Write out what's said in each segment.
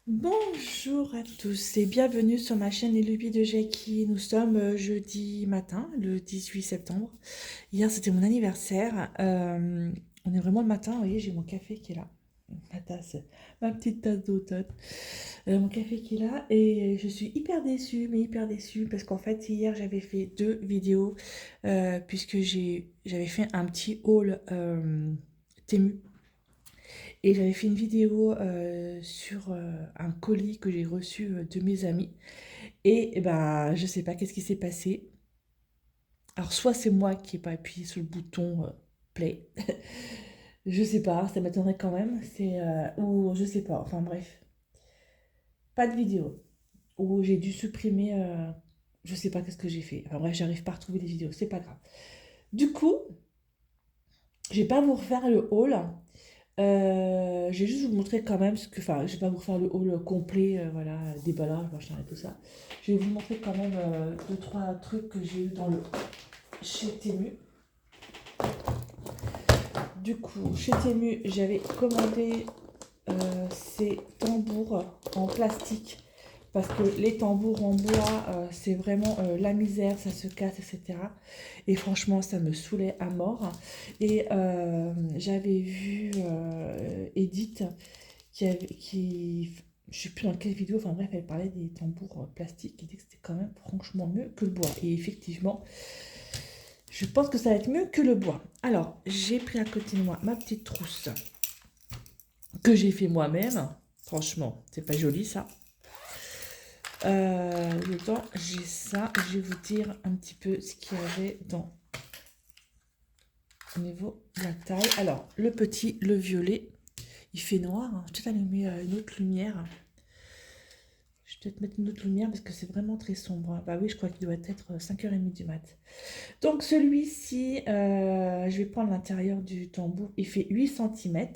Bonjour à tous et bienvenue sur ma chaîne Les Lubies de Jackie. Nous sommes jeudi matin, le 18 septembre. Hier, c'était mon anniversaire. On est vraiment le matin, vous voyez, j'ai mon café qui est là. Ma tasse, ma petite tasse d'automne. Mon café qui est là et je suis hyper déçue, mais hyper déçue parce qu'en fait, hier, j'avais fait deux vidéos puisque j'avais fait un petit haul Temu. Et j'avais fait une vidéo sur un colis que j'ai reçu de mes amis. Et ben, je sais pas qu'est-ce qui s'est passé. Alors, soit c'est moi qui n'ai pas appuyé sur le bouton play. Je sais pas, ça m'étonnerait quand même. Ou je sais pas, enfin bref. Pas de vidéo. Ou j'ai dû supprimer. Je sais pas qu'est-ce que j'ai fait. Enfin bref, j'arrive pas à retrouver les vidéos, c'est pas grave. Du coup, je vais pas vous refaire le haul. Je vais juste vous montrer quand même ce que, enfin, je vais pas vous faire le haul complet, voilà, déballage, machin et tout ça. Je vais vous montrer quand même deux, trois trucs que j'ai eu dans le chez Temu. Du coup, chez Temu, j'avais commandé ces tambours en plastique parce que les tambours en bois, c'est vraiment la misère, ça se casse, etc. Et franchement, ça me saoulait à mort. Et j'avais vu Edith je sais plus dans quelle vidéo, enfin bref, elle parlait des tambours plastiques, qui dit que c'était quand même franchement mieux que le bois. Et effectivement, je pense que ça va être mieux que le bois. Alors, j'ai pris à côté de moi ma petite trousse que j'ai fait moi-même. Franchement, c'est pas joli ça. Dedans, j'ai ça. Je vais vous dire un petit peu ce qu'il y avait dans au niveau de la taille. Alors, le petit, le violet, il fait noir. Hein. Je vais peut-être allumer une autre lumière. Je vais peut-être mettre une autre lumière parce que c'est vraiment très sombre. Hein. Bah oui, je crois qu'il doit être 5h30 du mat. Donc celui-ci, je vais prendre l'intérieur du tambour. Il fait 8 cm.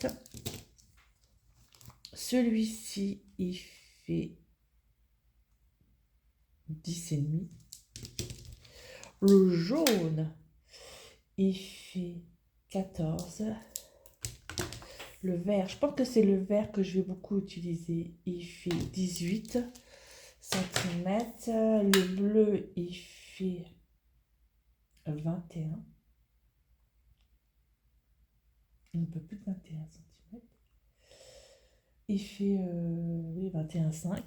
Celui-ci, il fait 10,5. Le jaune, il fait 14. Le vert, je pense que c'est le vert que je vais beaucoup utiliser. Il fait 18 cm. Le bleu, il fait 21. Un peu plus de 21 cm. Il fait oui, 21,5.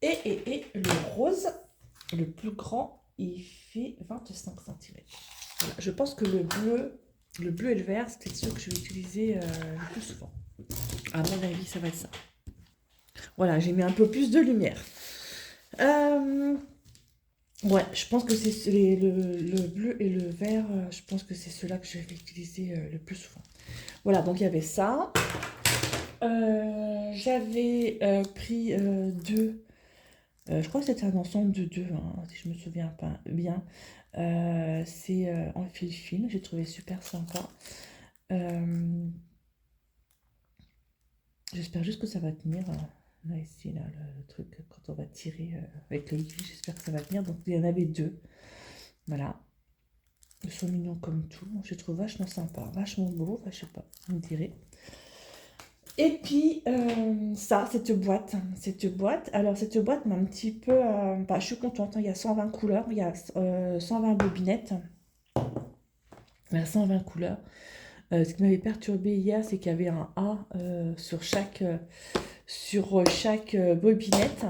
Et le rose, le plus grand, il fait 25 cm. Voilà, je pense que le bleu et le vert, c'est peut-être ceux que je vais utiliser le plus souvent. À mon avis, ça va être ça. Voilà, j'ai mis un peu plus de lumière. Ouais, je pense que c'est le bleu et le vert, je pense que c'est ceux-là que je vais utiliser le plus souvent. Voilà, donc il y avait ça. J'avais pris deux. Je crois que c'était un ensemble de deux, hein, si je me souviens pas bien. C'est en fil fine, j'ai trouvé super sympa. J'espère juste que ça va tenir. Là, ici, là, le truc, quand on va tirer avec l'aiguille, j'espère que ça va tenir. Donc, il y en avait deux. Voilà. Ils sont mignons comme tout. Je trouve vachement sympa, vachement beau. Enfin, je sais pas, vous me direz. Et puis, ça, cette boîte. Cette boîte, alors cette boîte m'a un petit peu... bah, je suis contente, hein, il y a 120 couleurs, il y a 120 bobinettes. Il y a 120 couleurs. Ce qui m'avait perturbé hier, c'est qu'il y avait un A sur chaque bobinette.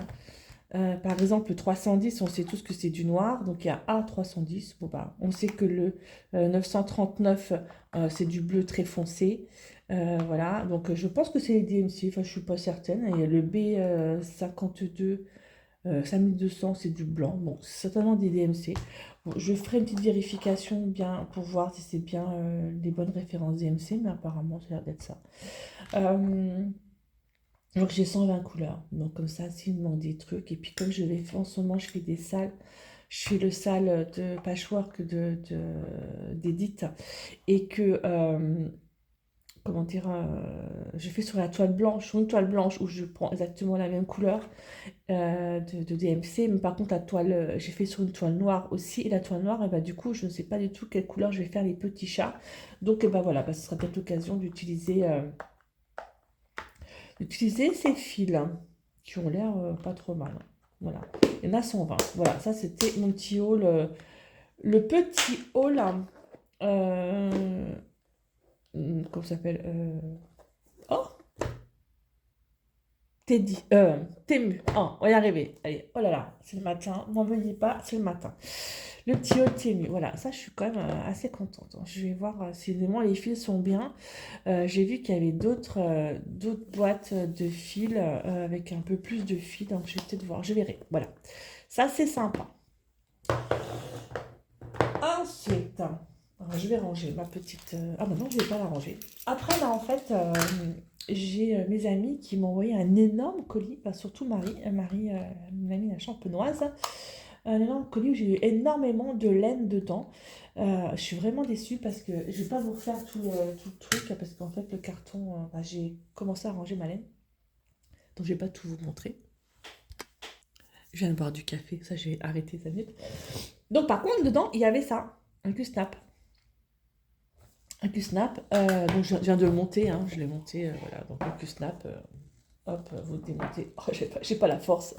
Par exemple, le 310, on sait tous que c'est du noir, donc il y a A310. Bon, bah, on sait que le 939, c'est du bleu très foncé. Voilà, donc je pense que c'est les DMC, enfin je suis pas certaine. Et le B52, 5200, c'est du blanc. Bon, c'est certainement des DMC. Bon, je ferai une petite vérification bien pour voir si c'est bien les bonnes références DMC, mais apparemment, ça a l'air d'être ça. Donc j'ai 120 couleurs. Donc comme ça, s'il me manque des trucs. Et puis comme je vais en ce moment, je fais des salles. Je fais le salle de patchwork d'Edith. Et que, comment dire, je fais sur la toile blanche, sur une toile blanche où je prends exactement la même couleur de DMC. Mais par contre, la toile, j'ai fait sur une toile noire aussi. Et la toile noire, et bah, du coup, je ne sais pas du tout quelle couleur je vais faire les petits chats. Donc bah, voilà, bah, ce sera peut-être l'occasion d'utiliser Utiliser ces fils hein, qui ont l'air pas trop mal. Hein. Voilà. Il y en a 120. Voilà, ça c'était mon petit haul. Le petit haul. Comment ça s'appelle Oh Teddy. Tému. Oh, on va y arriver. Allez, oh là là, c'est le matin. M'en veuillez pas, c'est le matin. Le petit haut Tému. Voilà, ça je suis quand même assez contente. Je vais voir si vraiment les fils sont bien. J'ai vu qu'il y avait d'autres boîtes de fils avec un peu plus de fils, donc je vais peut-être voir, je verrai. Voilà, ça c'est sympa. Ensuite, alors, je vais ranger ma petite. Ah bah non, je vais pas la ranger. Après, là en fait, j'ai mes amis qui m'ont envoyé un énorme colis, bah, surtout Marie, mon amie la champenoise, un énorme colis où j'ai eu énormément de laine dedans. Je suis vraiment déçue parce que je vais pas vous refaire tout le truc parce qu'en fait le carton, bah, j'ai commencé à ranger ma laine, donc je vais pas tout vous montrer. Je viens de boire du café, ça j'ai arrêté ça minute. Donc par contre dedans il y avait ça, un Q-snap. Un Q-snap, donc je viens de le monter, hein, je l'ai monté, voilà, donc un Q-snap, hop, vous démontez. Oh, j'ai pas la force.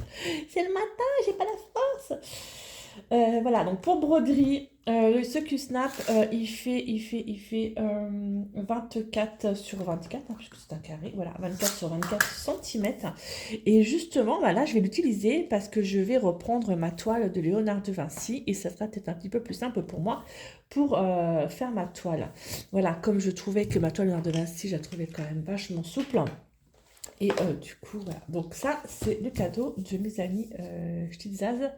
C'est le matin, j'ai pas la force. Voilà, donc pour broderie, ce Q-snap, il fait 24 sur 24, hein, puisque c'est un carré, voilà, 24 sur 24 cm. Et justement, bah, là, je vais l'utiliser parce que je vais reprendre ma toile de Léonard de Vinci et ça sera peut-être un petit peu plus simple pour moi pour faire ma toile. Voilà, comme je trouvais que ma toile Léonard de Vinci, je la trouvais quand même vachement souple. Et du coup, voilà. Donc ça, c'est le cadeau de mes amis Ch'tizaz.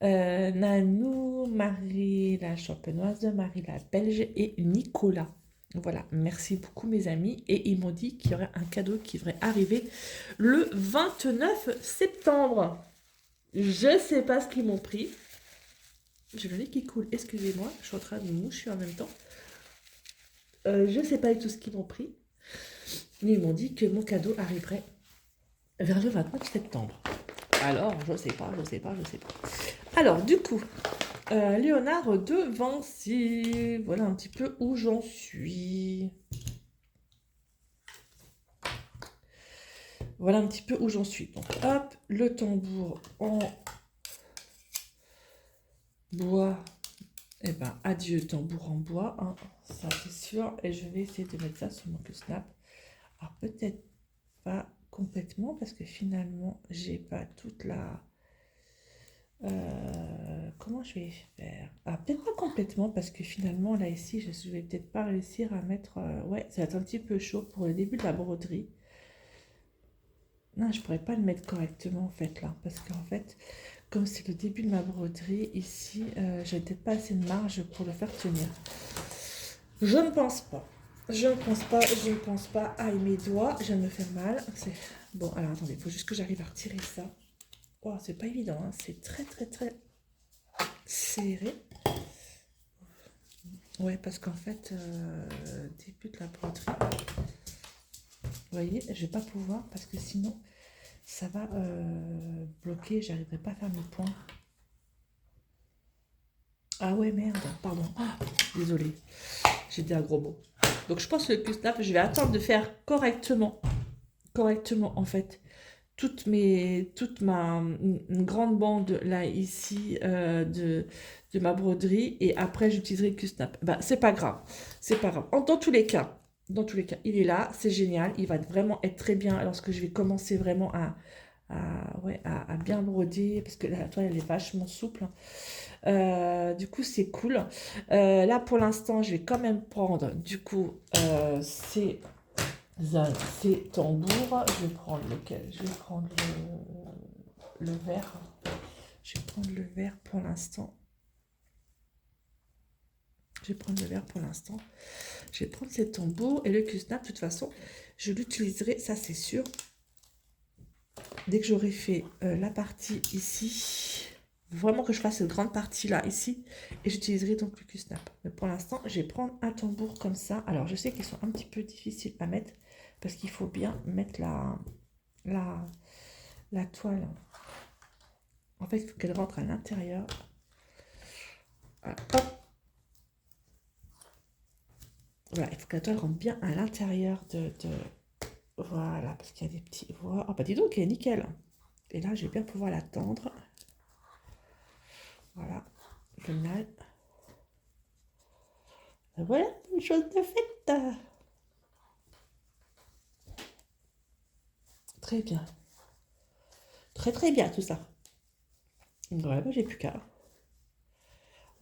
Nanou, Marie la champenoise, Marie la belge et Nicolas. Voilà, merci beaucoup mes amis. Et ils m'ont dit qu'il y aurait un cadeau qui devrait arriver le 29 septembre. Je sais pas ce qu'ils m'ont pris. J'ai le nez qui coule, excusez-moi, je suis en train de me moucher en même temps. Je sais pas du tout ce qu'ils m'ont pris. Mais ils m'ont dit que mon cadeau arriverait vers le 29 septembre. Alors, je sais pas. Alors, du coup, Léonard de Vinci. Voilà un petit peu où j'en suis. Voilà un petit peu où j'en suis. Donc, hop, le tambour en bois. Eh ben, adieu tambour en bois, hein, ça c'est sûr. Et je vais essayer de mettre ça sur mon Q-snap. Alors, peut-être pas complètement parce que finalement, j'ai pas toute la... comment je vais faire? Ah, peut-être pas complètement parce que finalement là ici je vais peut-être pas réussir à mettre ouais, ça va être un petit peu chaud pour le début de la broderie. Non, je pourrais pas le mettre correctement en fait là parce qu'en fait comme c'est le début de ma broderie ici, j'ai peut-être pas assez de marge pour le faire tenir. Je ne pense pas. Je ne pense pas. Aïe, mes doigts, je me fais mal. Bon, alors attendez, il faut juste que j'arrive à retirer ça. Oh, c'est pas évident, hein. C'est très serré. Ouais, parce qu'en fait, début de la broderie, vous voyez, je vais pas pouvoir parce que sinon, ça va bloquer, j'arriverai pas à faire mes points. Ah ouais, merde, pardon. Ah, désolée, j'ai dit un gros mot. Donc je pense que le Q-snap, je vais attendre de faire correctement en fait, toute ma une grande bande là ici de ma broderie et après j'utiliserai Q-snap. Bah c'est pas grave, dans tous les cas, il est là, c'est génial, il va vraiment être très bien lorsque je vais commencer vraiment à bien broder parce que la toile elle est vachement souple. Du coup c'est cool. Là pour l'instant je vais quand même prendre du coup ces tambours. Je vais prendre lequel? Je vais prendre le vert. Je vais prendre le vert pour l'instant. Je vais prendre ces tambours et le Q-snap. De toute façon, je l'utiliserai, ça c'est sûr. Dès que j'aurai fait la partie ici, vraiment que je fasse cette grande partie là, ici, et j'utiliserai donc le Q-snap. Mais pour l'instant, je vais prendre un tambour comme ça. Alors, je sais qu'ils sont un petit peu difficiles à mettre parce qu'il faut bien mettre la toile. En fait, il faut qu'elle rentre à l'intérieur. Voilà, hop. Voilà, il faut que la toile rentre bien à l'intérieur de... Voilà, parce qu'il y a des petits... Voilà. Ah bah dis donc, elle est nickel. Et là, je vais bien pouvoir la tendre. Voilà, génial. Voilà, une chose de faite. Très bien. Très très bien tout ça. Voilà, bah, j'ai plus qu'à.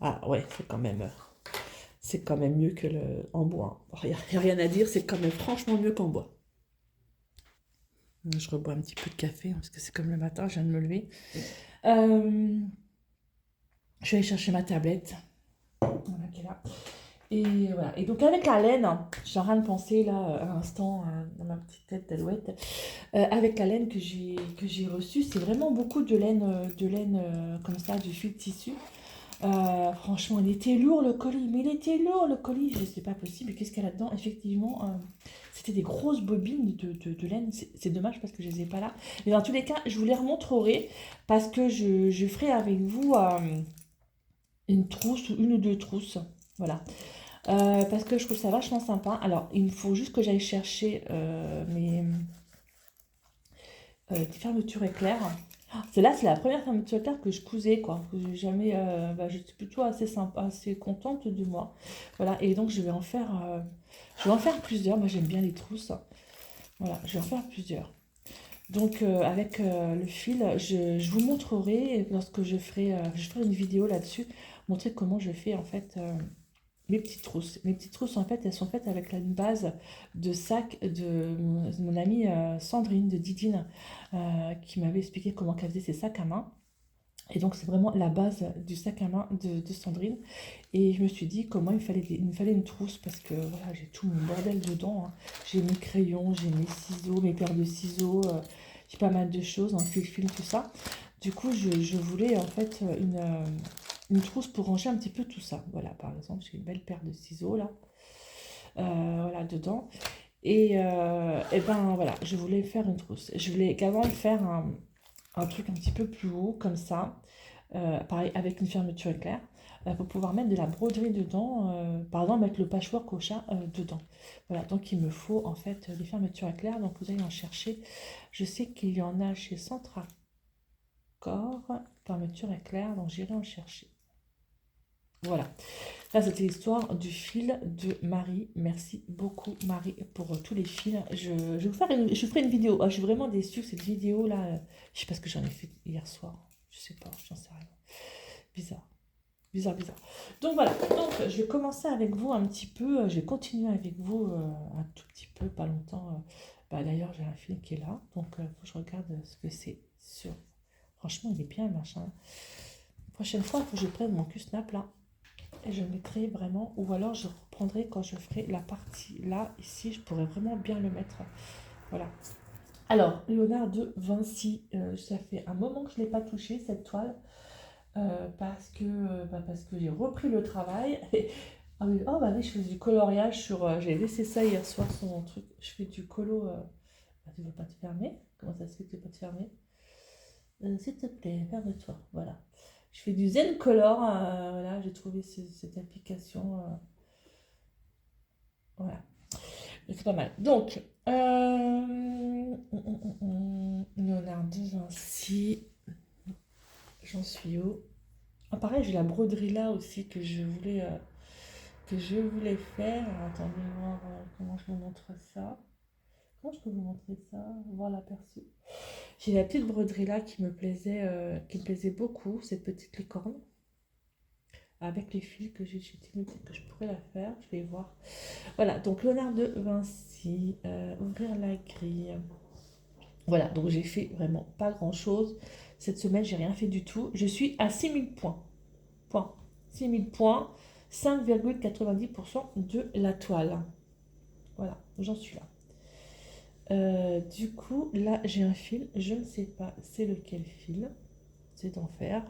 Ah ouais, c'est quand même mieux que le en bois. Il n'y a rien à dire, c'est quand même franchement mieux qu'en bois. Je rebois un petit peu de café, hein, parce que c'est comme le matin, je viens de me lever. Euh, je vais aller chercher ma tablette. Voilà, qui est là. Et voilà. Et donc avec la laine, j'ai en train de penser là à l'instant dans ma petite tête d'alouette, avec la laine que j'ai reçue, c'est vraiment beaucoup de laine comme ça, du fil de tissu. Franchement, il était lourd le colis, mais il était lourd le colis, je sais pas possible. Qu'est-ce qu'il y a là-dedans? Effectivement, c'était des grosses bobines de laine. C'est dommage parce que je les ai pas là. Mais dans tous les cas, je vous les remontrerai parce que je ferai avec vous une trousse ou une ou deux trousses. Voilà. Parce que je trouve ça vachement sympa. Alors, il me faut juste que j'aille chercher mes des fermetures éclairs. C'est la première fermeture éclair que je cousais, quoi. Que j'ai jamais, j'étais plutôt assez sympa, assez contente de moi. Voilà, et donc je vais en faire plusieurs. Moi, j'aime bien les trousses. Voilà, je vais en faire plusieurs. Donc, avec le fil, je vous montrerai lorsque je ferai une vidéo là-dessus, montrer comment je fais en fait mes petites trousses. Mes petites trousses, en fait, elles sont faites avec une base de sac de mon amie Sandrine de Didine, qui m'avait expliqué comment qu'elle faisait ses sacs à main. Et donc, c'est vraiment la base du sac à main de Sandrine. Et je me suis dit comment il me fallait une trousse parce que voilà, j'ai tout mon bordel dedans, hein. J'ai mes crayons, j'ai mes ciseaux, mes paires de ciseaux, j'ai pas mal de choses, un fil, tout ça. Du coup, je voulais en fait une trousse pour ranger un petit peu tout ça. Voilà, par exemple, j'ai une belle paire de ciseaux là, voilà, dedans. Et ben voilà, je voulais faire une trousse. Je voulais également faire un truc un petit peu plus haut, comme ça, pareil, avec une fermeture éclair, pour pouvoir mettre de la broderie dedans, par exemple, mettre le patchwork au chat dedans. Voilà, donc il me faut en fait des fermetures éclair, donc vous allez en chercher. Je sais qu'il y en a chez Centracor, fermeture éclair, donc j'irai en chercher. Voilà. Là, c'était l'histoire du fil de Marie. Merci beaucoup, Marie, pour tous les fils. Je ferai une vidéo. Ah, je suis vraiment déçue, cette vidéo-là. Je sais pas ce que j'en ai fait hier soir. Je sais pas, j'en sais rien. Bizarre. Bizarre, bizarre. Donc voilà. Donc, je vais commencer avec vous un petit peu. Je vais continuer avec vous un tout petit peu, pas longtemps. D'ailleurs, j'ai un fil qui est là. Donc, faut que je regarde ce que c'est sur. Franchement, il est bien, machin. Prochaine fois, il faut que je prenne mon Q-Snap là. Et je mettrai vraiment, ou alors je reprendrai quand je ferai la partie là, ici, je pourrais vraiment bien le mettre. Voilà. Alors, Léonard de Vinci, ça fait un moment que je ne l'ai pas touché, cette toile, parce que j'ai repris le travail. Ah oui, oh bah oui, je fais du coloriage sur... j'ai laissé ça hier soir sur mon truc. Je fais du colo... tu veux pas te fermer? Comment ça se fait que tu veux pas te fermer? S'il te plaît, ferme-toi. Voilà. Je fais du Zen Color. Voilà, j'ai trouvé cette application. Voilà. C'est pas mal. Donc, Léonard de Vinci. J'en suis où? Ah, pareil, j'ai la broderie là aussi que je voulais faire. Alors, attendez voir comment je vous montre ça. Comment je peux vous montrer ça? Voir l'aperçu. J'ai la petite broderie là qui me plaisait beaucoup, cette petite licorne. Avec les fils que j'ai dit que je pourrais la faire, je vais voir. Voilà, donc Léonard de Vinci, ouvrir la grille. Voilà, donc j'ai fait vraiment pas grand chose. Cette semaine, j'ai rien fait du tout. Je suis à 6000 points. Point. 6000 points, 5,90% de la toile. Voilà, j'en suis là. Du coup, là, j'ai un fil. Je ne sais pas c'est lequel fil. C'est d'enfer.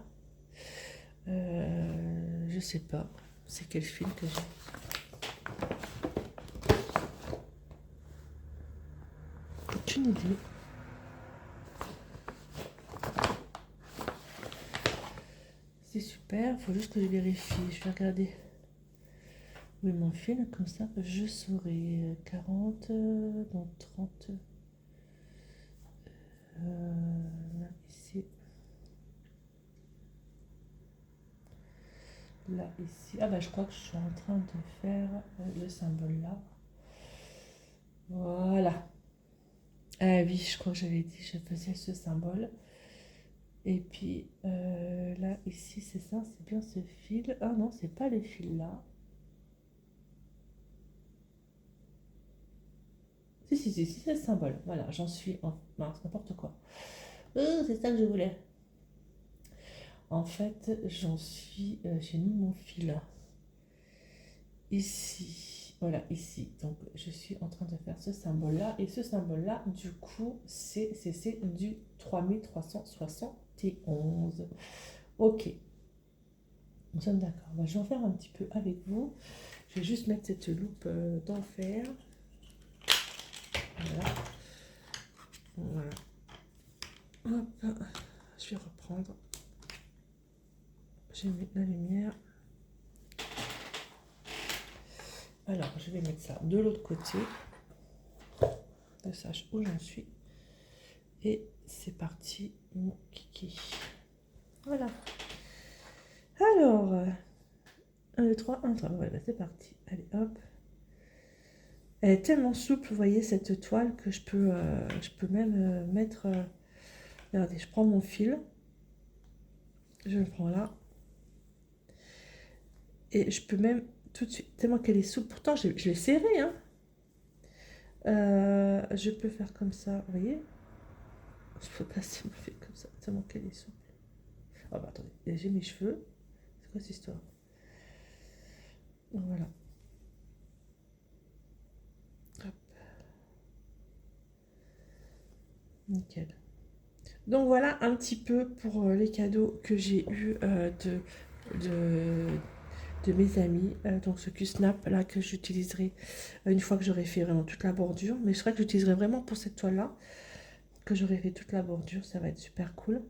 Je sais pas c'est quel fil que j'ai. Aucune idée. C'est super, il faut juste que je vérifie. Je vais regarder où est mon fil, comme ça je saurai. 40, donc 30. Là, ici. Là, ici. Ah bah je crois que je suis en train de faire le symbole là. Voilà. Ah oui, je crois que j'avais dit que je faisais ce symbole. Et puis là, ici, c'est ça, c'est bien ce fil. Ah non, c'est pas le fil là. Si, c'est le symbole. Voilà, j'en suis en... Mince, n'importe quoi. C'est ça que je voulais. En fait, j'en suis... j'ai mis mon fil ici. Voilà, ici. Donc, je suis en train de faire ce symbole-là. Et ce symbole-là, du coup, c'est du 3371. Ok, nous sommes d'accord. Bah, je vais en faire un petit peu avec vous. Je vais juste mettre cette loupe d'enfer. Voilà. Voilà. Hop. Je vais reprendre. J'ai mis la lumière. Alors, je vais mettre ça de l'autre côté. Je sache où j'en suis. Et c'est parti, mon kiki. Voilà. Alors, 1, 2, 3, 1, 3. Voilà, c'est parti. Allez, hop. Elle est tellement souple, vous voyez, cette toile, que je peux même mettre... regardez, je prends mon fil. Je le prends là. Et je peux même tout de suite, tellement qu'elle est souple. Pourtant, je l'ai serrée, hein. Je peux faire comme ça, vous voyez. Je peux passer mon fil comme ça, tellement qu'elle est souple. Ah bah attendez, j'ai mes cheveux. C'est quoi cette histoire? Donc, voilà. Hop. Nickel. Donc voilà un petit peu pour les cadeaux que j'ai eu de, de mes amis. Donc ce Q-Snap là que j'utiliserai une fois que j'aurai fait vraiment toute la bordure. Mais je crois que j'utiliserai vraiment pour cette toile là, que j'aurai fait toute la bordure. Ça va être super cool.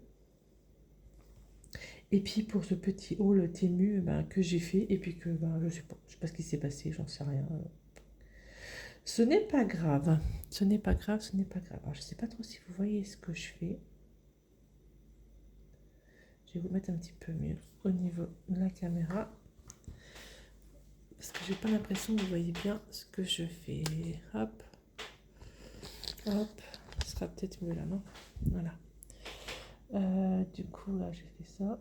Et puis pour ce petit haul Temu que j'ai fait. Et puis que je sais pas ce qui s'est passé, j'en sais rien. Ce n'est pas grave. Ce n'est pas grave, ce n'est pas grave. Alors je sais pas trop si vous voyez ce que je fais. Je vais vous mettre un petit peu mieux au niveau de la caméra. Parce que j'ai pas l'impression que vous voyez bien ce que je fais. Hop. Hop. Ce sera peut-être mieux là, non? Voilà. Du coup, là, j'ai fait ça.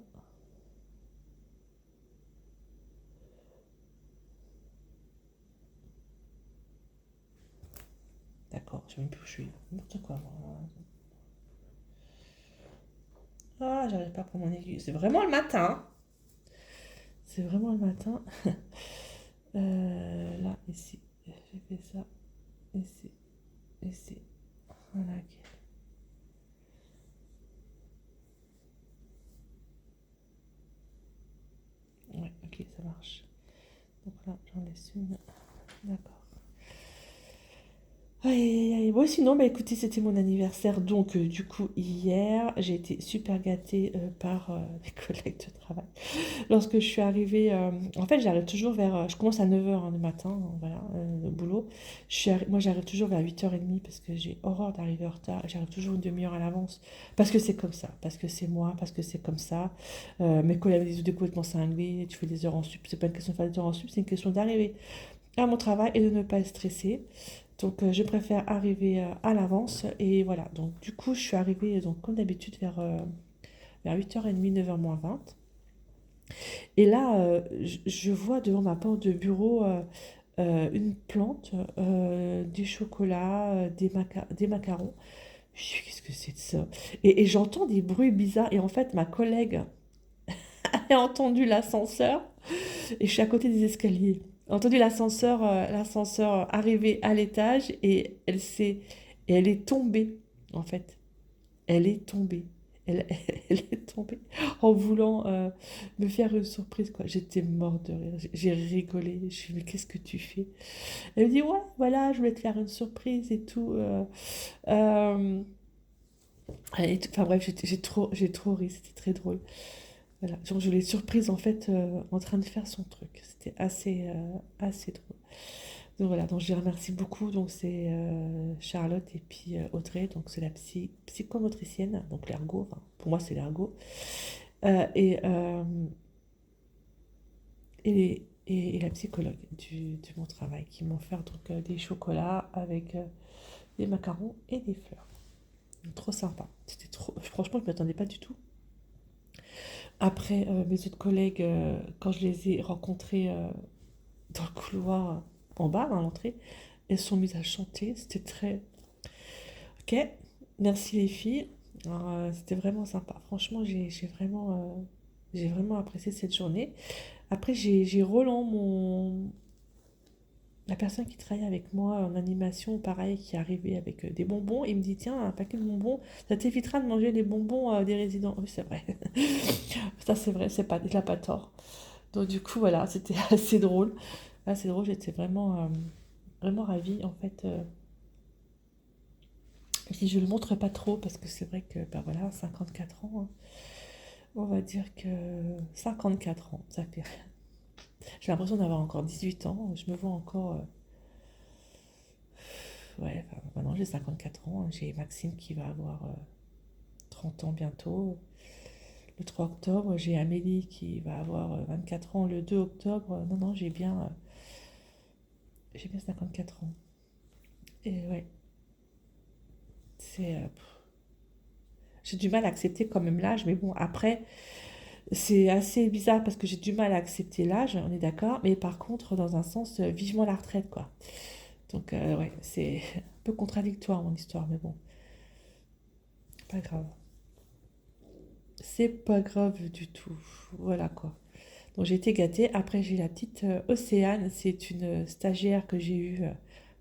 D'accord, je sais même plus où je suis. N'importe quoi. Ah, j'arrive pas à prendre mon aiguille. C'est vraiment le matin. C'est vraiment le matin. Là, ici, j'ai fait ça. Ici, ici. Voilà. Ouais, ok, ça marche. Donc là, j'en laisse une. D'accord. Aïe, aïe, aïe. Bon, sinon, écoutez, c'était mon anniversaire. Donc, du coup, hier, j'ai été super gâtée par mes collègues de travail. Lorsque je suis arrivée, en fait, j'arrive toujours vers. Je commence à 9h du matin, voilà, le boulot. Moi, j'arrive toujours vers 8h30 parce que j'ai horreur d'arriver en retard. J'arrive toujours une demi-heure à l'avance parce que c'est comme ça, parce que c'est moi, parce que c'est comme ça. Mes collègues me disent: t'es complètement cinglé, tu fais des heures en sup. C'est pas une question de faire des heures en sup, c'est une question d'arriver à mon travail et de ne pas être stressée. Donc, je préfère arriver à l'avance. Et voilà. Donc, du coup, je suis arrivée, donc, comme d'habitude, vers 8h30, 9h moins 20. Et là, je vois devant ma porte de bureau une plante, du chocolat, des macarons. Je me dis: qu'est-ce que c'est de ça? Et j'entends des bruits bizarres. Et en fait, ma collègue a entendu l'ascenseur. Et je suis à côté des escaliers. J'ai entendu l'ascenseur arriver à l'étage et elle est tombée, en fait. Elle est tombée. Elle, elle est tombée en voulant me faire une surprise, quoi. J'étais morte de rire. J'ai rigolé. Je me suis dit: mais qu'est-ce que tu fais? Elle me dit: ouais, voilà, je voulais te faire une surprise et tout. Euh, enfin bref, j'ai trop ri. C'était très drôle. Voilà, genre je l'ai surprise en fait en train de faire son truc. C'était assez drôle. Donc voilà, donc je les remercie beaucoup. Donc c'est Charlotte et puis Audrey, donc c'est la psychomotricienne, donc l'ergo, enfin, pour moi c'est l'ergo. Euh, et, euh, et la psychologue de mon travail qui m'ont offert donc, des chocolats avec des macarons et des fleurs. Donc, trop sympa. C'était trop. Franchement, je ne m'attendais pas du tout. Après, mes autres collègues, quand je les ai rencontrés dans le couloir en bas, à l'entrée, elles sont mises à chanter. C'était très. Ok, merci les filles. Alors, c'était vraiment sympa. Franchement, j'ai vraiment apprécié cette journée. Après, j'ai Roland, la personne qui travaille avec moi en animation, pareil, qui est arrivée avec des bonbons. Il me dit, tiens, un paquet de bonbons, ça t'évitera de manger les bonbons des résidents. Oui, c'est vrai. Ça, c'est vrai, c'est pas, il n'a pas tort. Donc, du coup, voilà, c'était assez drôle. Assez drôle, j'étais vraiment ravie. En fait, si je le montre pas trop, parce que c'est vrai que, bah voilà, 54 ans, hein, on va dire que 54 ans, ça fait. J'ai l'impression d'avoir encore 18 ans. Je me vois encore. Ouais, enfin, maintenant j'ai 54 ans. J'ai Maxime qui va avoir 30 ans bientôt. Le 3 octobre, j'ai Amélie qui va avoir 24 ans le 2 octobre. Non, non, j'ai bien 54 ans. Et ouais, c'est. J'ai du mal à accepter quand même l'âge, mais bon, après, c'est assez bizarre parce que j'ai du mal à accepter l'âge, on est d'accord, mais par contre, dans un sens, vivement la retraite, quoi. Donc, ouais, c'est un peu contradictoire mon histoire, mais bon, pas grave. C'est pas grave du tout. Voilà quoi. Donc j'ai été gâtée. Après, j'ai la petite Océane. C'est une stagiaire que j'ai eue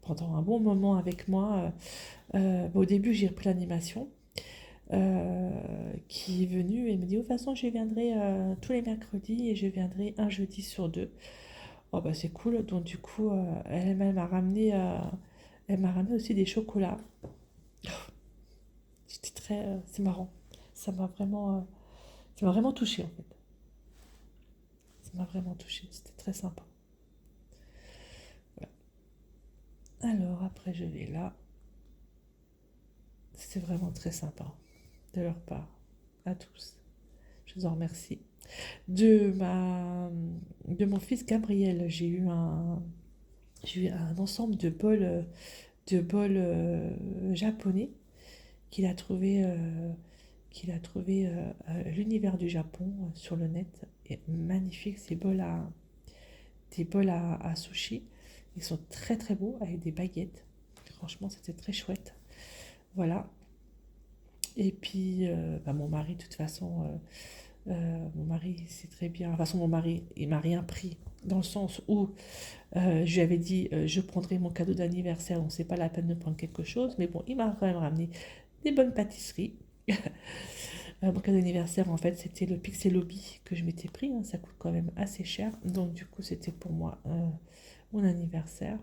pendant un bon moment avec moi. Au début, j'ai repris l'animation. Qui est venue et me dit, de toute façon, je viendrai tous les mercredis et je viendrai un jeudi sur deux. Oh bah c'est cool. Donc du coup, elle m'a ramené aussi des chocolats. C'était très, c'est marrant. Ça m'a vraiment, ça m'a vraiment touchée en fait. Ça m'a vraiment touchée. C'était très sympa. Voilà. Alors après, je vais là. C'était vraiment très sympa de leur part. À tous. Je vous en remercie. De ma, de mon fils Gabriel, j'ai eu un ensemble de bols japonais qu'il a trouvé, à l'univers du Japon sur le net. Et magnifique, des bols à sushi. Ils sont très très beaux avec des baguettes. Franchement, c'était très chouette. Voilà. Et puis, bah, mon mari, de toute façon, mon mari, c'est très bien. De toute façon, mon mari, il m'a rien pris. Dans le sens où je lui avais dit, je prendrai mon cadeau d'anniversaire, donc c'est pas la peine de prendre quelque chose. Mais bon, il m'a quand même ramené des bonnes pâtisseries. Mon cadeau d'anniversaire, en fait, c'était le Pixel Lobby que je m'étais pris, hein. Ça coûte quand même assez cher. Donc, du coup, c'était pour moi mon anniversaire.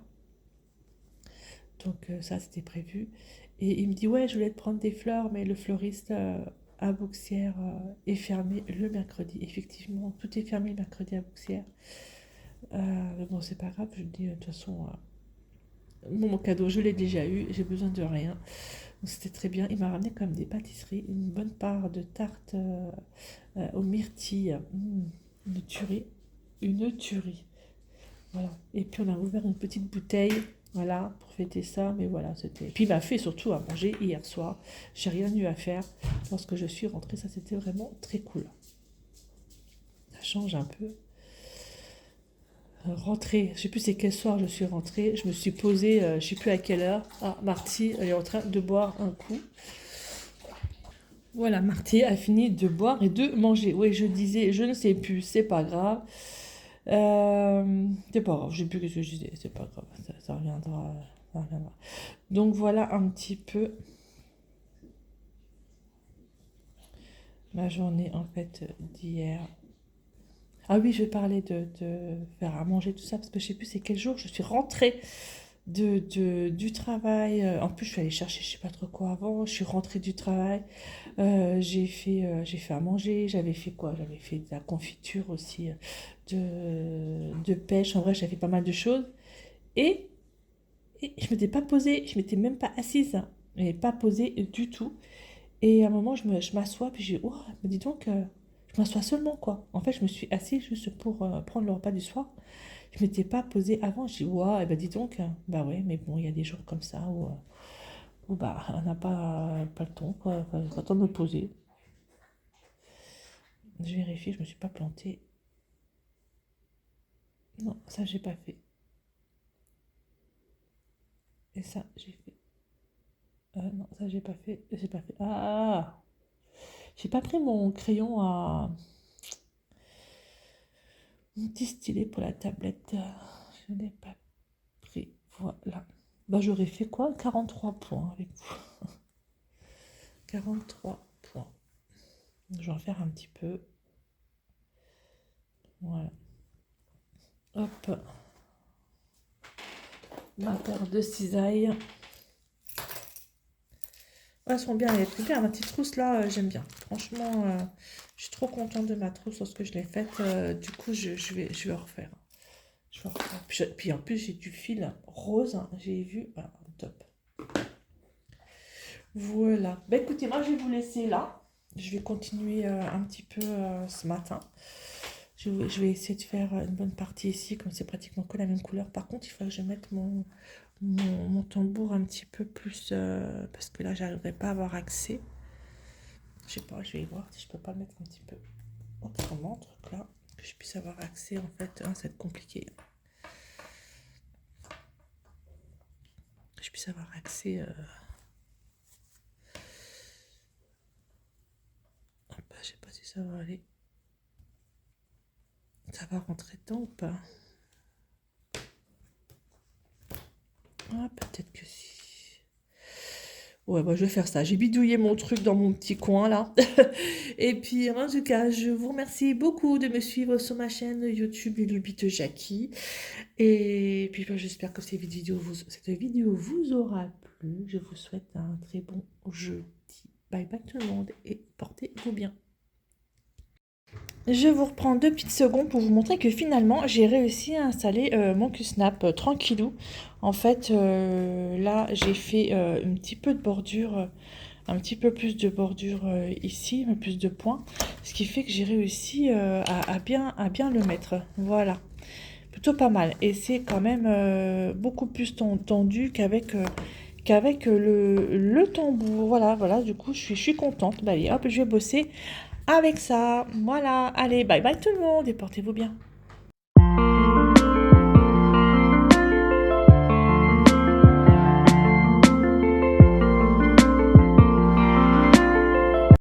Donc, ça, c'était prévu. Et il me dit, ouais, je voulais te prendre des fleurs, mais le fleuriste à Bouxières est fermé le mercredi. Effectivement, tout est fermé le mercredi à Bouxières. Mais bon, c'est pas grave, je dis, de toute façon, mon cadeau, je l'ai déjà eu, j'ai besoin de rien. Donc, c'était très bien. Il m'a ramené comme des pâtisseries, une bonne part de tarte aux myrtilles. Une tuerie. Une tuerie. Voilà. Et puis on a ouvert une petite bouteille, voilà, pour fêter ça. Mais voilà, c'était. Puis il m'a fait surtout à manger hier soir. J'ai rien eu à faire lorsque je suis rentrée. Ça, c'était vraiment très cool. Ça change un peu. Rentrée, je sais plus c'est quel soir je suis rentrée. Je me suis posée, je sais plus à quelle heure. Ah, Marty, elle est en train de boire un coup. Voilà, Marty a fini de boire et de manger. Oui, je disais, je ne sais plus, c'est pas grave. C'est pas grave, je sais plus ce que je disais, c'est pas grave, ça reviendra, ça reviendra. Donc voilà un petit peu ma journée en fait d'hier. Ah oui, je vais parler de faire à manger, tout ça, parce que je sais plus c'est quel jour je suis rentrée du travail. En plus, je suis allée chercher je sais pas trop quoi avant. Je suis rentrée du travail. J'ai fait à manger. J'avais fait quoi? J'avais fait de la confiture aussi, de pêche. En vrai, j'avais fait pas mal de choses. Et Et je m'étais pas posée, je m'étais même pas assise, mais pas posée du tout. Et à un moment, je m'assois, puis j'ai, oh, me dis donc, je m'assois seulement, quoi. En fait, je me suis assise juste pour prendre le repas du soir. Je m'étais pas posée avant. Je dis, waouh, et ben dis donc, bah ouais, mais bon, il y a des jours comme ça où bah, on n'a pas le temps, quoi. Enfin, pas le temps de me poser. Je vérifie, je me suis pas plantée. Non, ça, j'ai pas fait. Et ça, j'ai fait. Non, ça, j'ai pas fait. J'ai pas fait. Ah! J'ai pas pris mon crayon à. Mon petit stylet pour la tablette. Je n'ai pas pris. Voilà. Bah, j'aurais fait quoi? 43 points avec vous. 43 points. Je vais en faire un petit peu. Voilà. Hop. Ma paire de cisailles. Elles sont bien, elle est très bien. Ma petite trousse là, j'aime bien. Franchement, je suis trop contente de ma trousse lorsque je l'ai faite. Du coup, je vais refaire. Je vais refaire. Puis en plus, j'ai du fil rose, hein, j'ai vu. Ah, top. Voilà. Bah écoutez, moi je vais vous laisser là. Je vais continuer un petit peu ce matin. Je vais essayer de faire une bonne partie ici, comme c'est pratiquement que la même couleur. Par contre, il faudrait que je mette mon tambour un petit peu plus, parce que là, j'arriverai pas à avoir accès. Je sais pas, je vais voir si je peux pas le mettre un petit peu autrement, truc là, que je puisse avoir accès en fait. Hein, ça va être compliqué. Que je puisse avoir accès. Hop, je sais pas si ça va aller. Ça va rentrer dedans ou pas? Ah, peut-être que si. Ouais, bah, je vais faire ça. J'ai bidouillé mon truc dans mon petit coin là. Et puis, en tout cas, je vous remercie beaucoup de me suivre sur ma chaîne YouTube Lubie de Jackie. Et puis, bah, j'espère que cette vidéo vous aura plu. Je vous souhaite un très bon jeudi. Bye bye tout le monde et portez-vous bien. Je vous reprends 2 petites secondes pour vous montrer que finalement j'ai réussi à installer mon QSnap tranquillou. En fait, là j'ai fait un petit peu de bordure, un petit peu plus de bordure ici, mais plus de points. Ce qui fait que j'ai réussi à bien le mettre. Voilà, plutôt pas mal. Et c'est quand même beaucoup plus tendu qu'avec le tambour. Voilà, voilà, du coup je suis contente. Bah, allez, hop, je vais bosser avec ça. Voilà, allez, bye bye tout le monde et portez-vous bien.